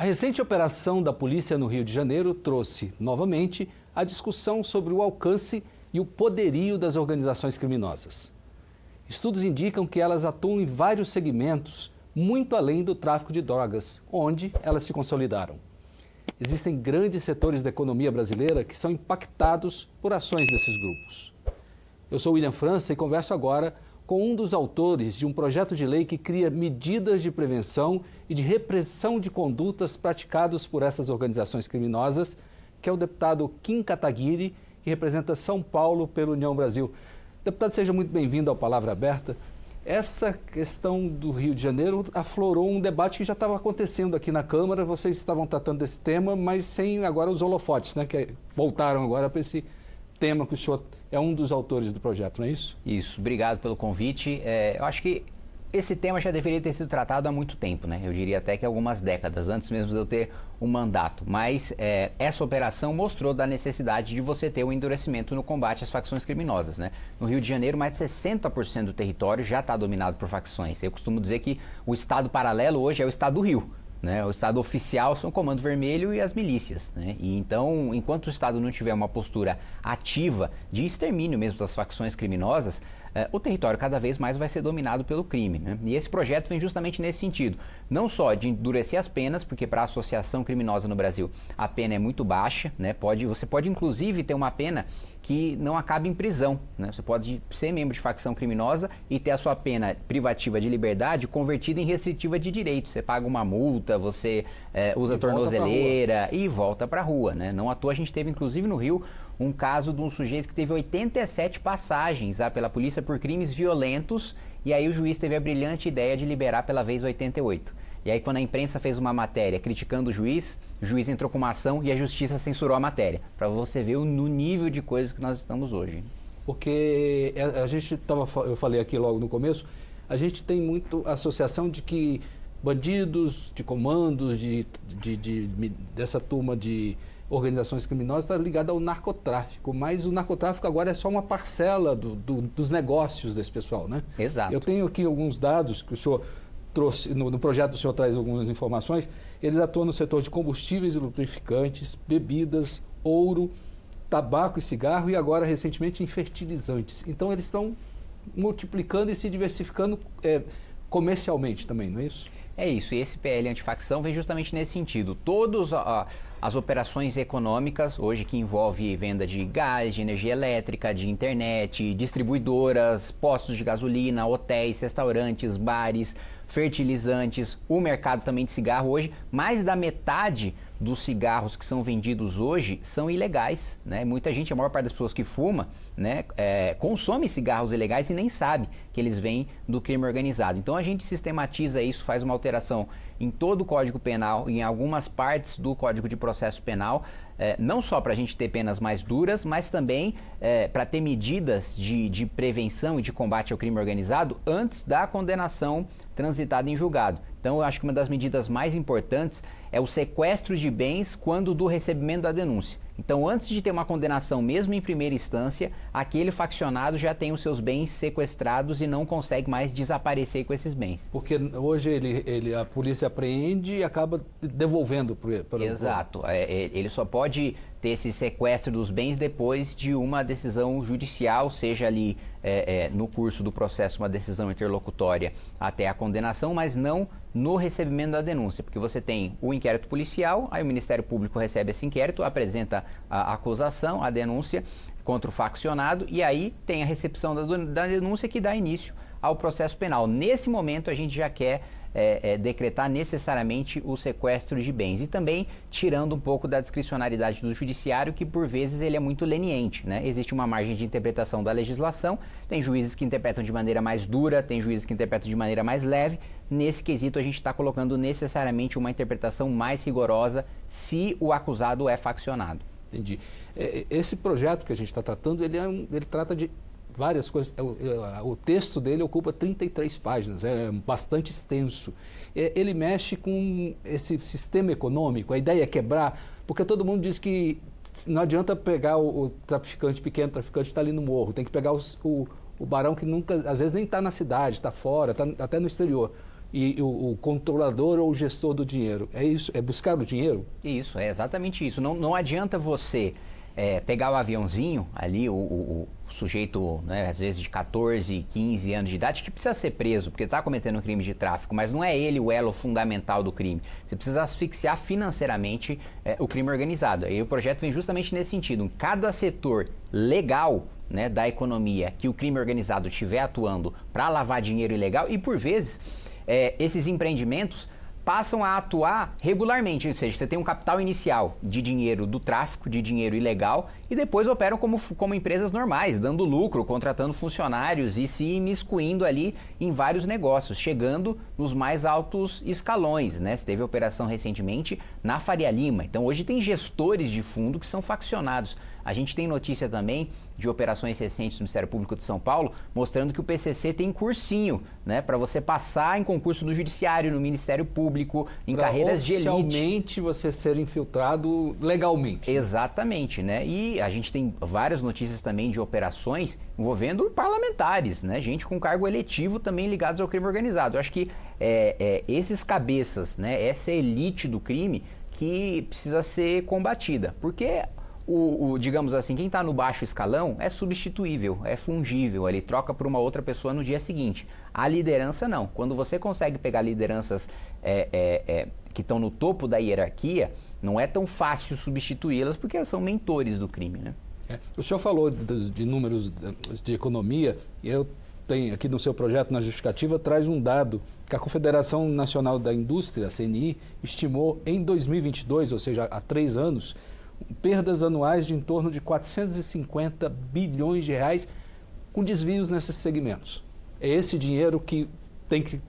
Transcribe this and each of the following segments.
A recente operação da polícia no Rio de Janeiro trouxe, novamente, a discussão sobre o alcance e o poderio das organizações criminosas. Estudos indicam que elas atuam em vários segmentos, muito além do tráfico de drogas, onde elas se consolidaram. Existem grandes setores da economia brasileira que são impactados por ações desses grupos. Eu sou William França e converso agora com um dos autores de um projeto de lei que cria medidas de prevenção e de repressão de condutas praticadas por essas organizações criminosas, que é o deputado Kim Kataguiri, que representa São Paulo pela União Brasil. Deputado, seja muito bem-vindo ao Palavra Aberta. Essa questão do Rio de Janeiro aflorou um debate que já estava acontecendo aqui na Câmara. Vocês estavam tratando desse tema, mas sem agora os holofotes, né? Que voltaram agora para esse tema que o senhor é um dos autores do projeto, não é isso? Isso, obrigado pelo convite. Eu acho que esse tema já deveria ter sido tratado há muito tempo, né? Eu diria até que algumas décadas, antes mesmo de eu ter um mandato. Mas essa operação mostrou da necessidade de você ter um endurecimento no combate às facções criminosas, né? No Rio de Janeiro, mais de 60% do território já está dominado por facções. Eu costumo dizer que o Estado paralelo hoje é o Estado do Rio, né? O Estado oficial são o Comando Vermelho e as milícias, né? E então, enquanto o Estado não tiver uma postura ativa de extermínio mesmo das facções criminosas, o território cada vez mais vai ser dominado pelo crime, né? E esse projeto vem justamente nesse sentido, não só de endurecer as penas, porque para a associação criminosa no Brasil a pena é muito baixa, né? Você pode inclusive ter uma pena que não acabe em prisão, né? Você pode ser membro de facção criminosa e ter a sua pena privativa de liberdade convertida em restritiva de direitos. Você paga uma multa, você usa tornozeleira e volta para a rua, né? Não à toa a gente teve inclusive no Rio um caso de um sujeito que teve 87 passagens pela polícia por crimes violentos, e aí o juiz teve a brilhante ideia de liberar pela vez 88. E aí quando a imprensa fez uma matéria criticando o juiz entrou com uma ação e a justiça censurou a matéria, para você ver no nível de coisas que nós estamos hoje. Porque eu falei aqui logo no começo, a gente tem muito associação de que bandidos, de comandos, dessa turma de organizações criminosas está ligada ao narcotráfico, mas o narcotráfico agora é só uma parcela dos negócios desse pessoal, né? Exato. Eu tenho aqui alguns dados que o senhor trouxe, no projeto o senhor traz algumas informações. Eles atuam no setor de combustíveis e lubrificantes, bebidas, ouro, tabaco e cigarro e agora recentemente em fertilizantes. Então eles estão multiplicando e se diversificando comercialmente também, não é isso? É isso, e esse PL antifacção vem justamente nesse sentido. Todas as operações econômicas, hoje que envolve venda de gás, de energia elétrica, de internet, distribuidoras, postos de gasolina, hotéis, restaurantes, bares, fertilizantes, o mercado também de cigarro hoje, mais da metade dos cigarros que são vendidos hoje são ilegais, né? Muita gente, a maior parte das pessoas que fuma, né, consome cigarros ilegais e nem sabe que eles vêm do crime organizado. Então a gente sistematiza isso, faz uma alteração em todo o Código Penal, em algumas partes do Código de Processo Penal, não só para a gente ter penas mais duras, mas também para ter medidas de prevenção e de combate ao crime organizado antes da condenação transitada em julgado. Então eu acho que uma das medidas mais importantes é o sequestro de bens quando do recebimento da denúncia. Então, antes de ter uma condenação, mesmo em primeira instância, aquele faccionado já tem os seus bens sequestrados e não consegue mais desaparecer com esses bens. Porque hoje a polícia apreende e acaba devolvendo para Exato. Ele só pode ter esse sequestro dos bens depois de uma decisão judicial, seja ali no curso do processo uma decisão interlocutória até a condenação, mas não no recebimento da denúncia, porque você tem o inquérito policial, aí o Ministério Público recebe esse inquérito, apresenta a acusação, a denúncia contra o faccionado, e aí tem a recepção da denúncia que dá início ao processo penal. Nesse momento a gente já quer decretar necessariamente o sequestro de bens e também tirando um pouco da discricionariedade do judiciário, que por vezes ele é muito leniente, né? Existe uma margem de interpretação da legislação, tem juízes que interpretam de maneira mais dura, tem juízes que interpretam de maneira mais leve. Nesse quesito a gente está colocando necessariamente uma interpretação mais rigorosa se o acusado é faccionado. Entendi. Esse projeto que a gente está tratando, ele trata de várias coisas. O texto dele ocupa 33 páginas, é bastante extenso. Ele mexe com esse sistema econômico, a ideia é quebrar, porque todo mundo diz que não adianta pegar o traficante, pequeno traficante que está ali no morro, tem que pegar o barão que nunca, às vezes nem está na cidade, está fora, está até no exterior. e o controlador ou o gestor do dinheiro. É isso? É buscar o dinheiro? Isso, é exatamente isso. Não adianta você pegar o aviãozinho ali, o sujeito, né, às vezes de 14, 15 anos de idade, que precisa ser preso, porque está cometendo um crime de tráfico, mas não é ele o elo fundamental do crime. Você precisa asfixiar financeiramente o crime organizado. E o projeto vem justamente nesse sentido. Em cada setor legal, né, da economia que o crime organizado estiver atuando para lavar dinheiro ilegal, e por vezes esses empreendimentos passam a atuar regularmente, ou seja, você tem um capital inicial de dinheiro do tráfico, de dinheiro ilegal, e depois operam como empresas normais, dando lucro, contratando funcionários e se imiscuindo ali em vários negócios, chegando nos mais altos escalões, né? Você teve operação recentemente na Faria Lima, então hoje tem gestores de fundo que são faccionados. A gente tem notícia também de operações recentes do Ministério Público de São Paulo, mostrando que o PCC tem cursinho, né, para você passar em concurso no Judiciário, no Ministério Público, em carreiras de elite. Oficialmente você ser infiltrado legalmente. Exatamente, né? E a gente tem várias notícias também de operações envolvendo parlamentares, né? Gente com cargo eletivo também ligados ao crime organizado. Eu acho que esses cabeças, né, essa elite do crime que precisa ser combatida, porque digamos assim, quem está no baixo escalão é substituível, é fungível, ele troca por uma outra pessoa no dia seguinte. A liderança não. Quando você consegue pegar lideranças que estão no topo da hierarquia, não é tão fácil substituí-las porque elas são mentores do crime, né? O senhor falou de números de economia, e eu tenho aqui no seu projeto, na justificativa, traz um dado que a Confederação Nacional da Indústria, a CNI, estimou em 2022, ou seja, há 3 anos, perdas anuais de em torno de 450 bilhões de reais com desvios nesses segmentos. É esse dinheiro que tem que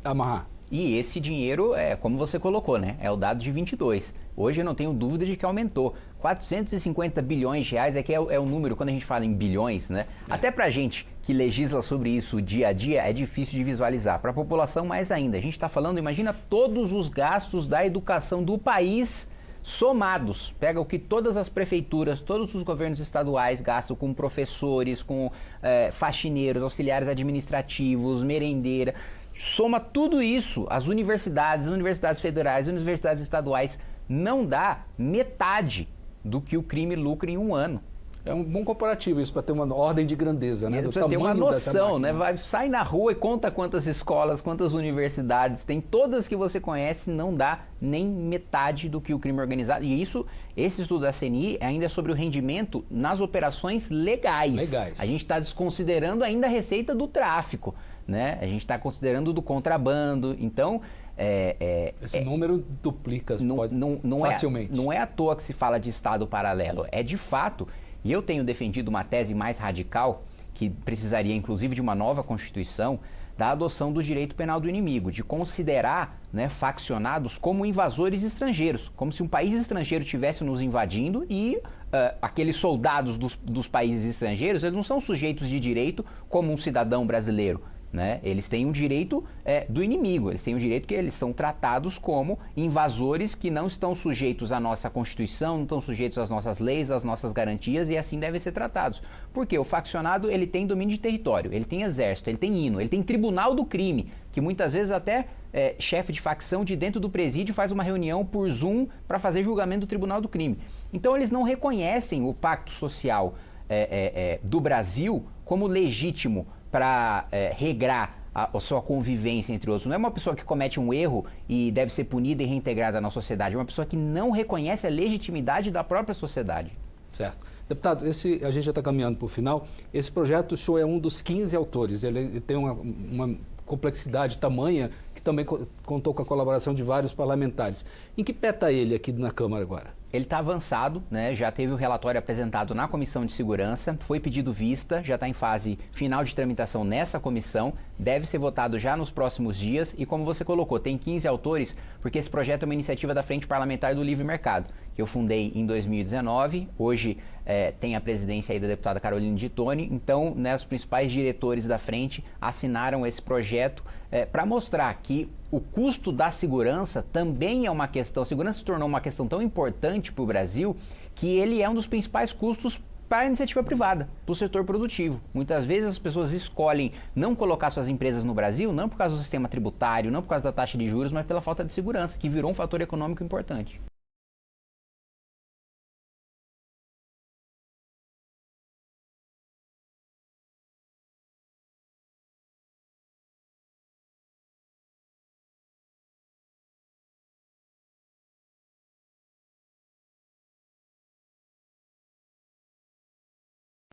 amarrar. E esse dinheiro, como você colocou, né? É o dado de 22. Hoje eu não tenho dúvida de que aumentou. 450 bilhões de reais é o número, quando a gente fala em bilhões, né? Até pra gente que legisla sobre isso dia a dia, é difícil de visualizar. Para a população, mais ainda. A gente está falando, imagina todos os gastos da educação do país somados. Pega o que todas as prefeituras, todos os governos estaduais gastam com professores, com faxineiros, auxiliares administrativos, merendeira. Soma tudo isso, as universidades federais, as universidades estaduais, não dá metade do que o crime lucra em um ano. É um bom comparativo isso, para ter uma ordem de grandeza, né? Para ter uma noção, né? Sai na rua e conta quantas escolas, quantas universidades tem, todas que você conhece, não dá nem metade do que o crime organizado. E esse estudo da CNI ainda é sobre o rendimento nas operações legais. A gente está desconsiderando ainda a receita do tráfico, né? A gente está considerando do contrabando. Então, esse número duplica facilmente. Não é à toa que se fala de Estado paralelo. É de fato. E eu tenho defendido uma tese mais radical, que precisaria inclusive de uma nova Constituição, da adoção do direito penal do inimigo, de considerar, né, faccionados como invasores estrangeiros, como se um país estrangeiro estivesse nos invadindo e aqueles soldados dos países estrangeiros, eles não são sujeitos de direito como um cidadão brasileiro. Né? Eles têm um direito do inimigo, eles têm um direito que eles são tratados como invasores que não estão sujeitos à nossa Constituição, não estão sujeitos às nossas leis, às nossas garantias, e assim devem ser tratados. Porque o faccionado, ele tem domínio de território, ele tem exército, ele tem hino, ele tem tribunal do crime, que muitas vezes até chefe de facção de dentro do presídio faz uma reunião por Zoom para fazer julgamento do tribunal do crime. Então eles não reconhecem o pacto social do Brasil como legítimo para regrar a sua convivência entre outros. Não é uma pessoa que comete um erro e deve ser punida e reintegrada na sociedade, é uma pessoa que não reconhece a legitimidade da própria sociedade. Certo. Deputado, a gente já está caminhando para o final. Esse projeto, o senhor é um dos 15 autores. Ele tem uma complexidade tamanha que também contou com a colaboração de vários parlamentares. Em que pé está ele aqui na Câmara agora? Ele está avançado, né? Já teve o relatório apresentado na Comissão de Segurança, foi pedido vista, já está em fase final de tramitação nessa comissão, deve ser votado já nos próximos dias e, como você colocou, tem 15 autores, porque esse projeto é uma iniciativa da Frente Parlamentar do Livre Mercado, que eu fundei em 2019, hoje tem a presidência aí da deputada Caroline de Tone, então, né, os principais diretores da frente assinaram esse projeto para mostrar que o custo da segurança também é uma questão, a segurança se tornou uma questão tão importante para o Brasil que ele é um dos principais custos para a iniciativa privada, para o setor produtivo. Muitas vezes as pessoas escolhem não colocar suas empresas no Brasil, não por causa do sistema tributário, não por causa da taxa de juros, mas pela falta de segurança, que virou um fator econômico importante.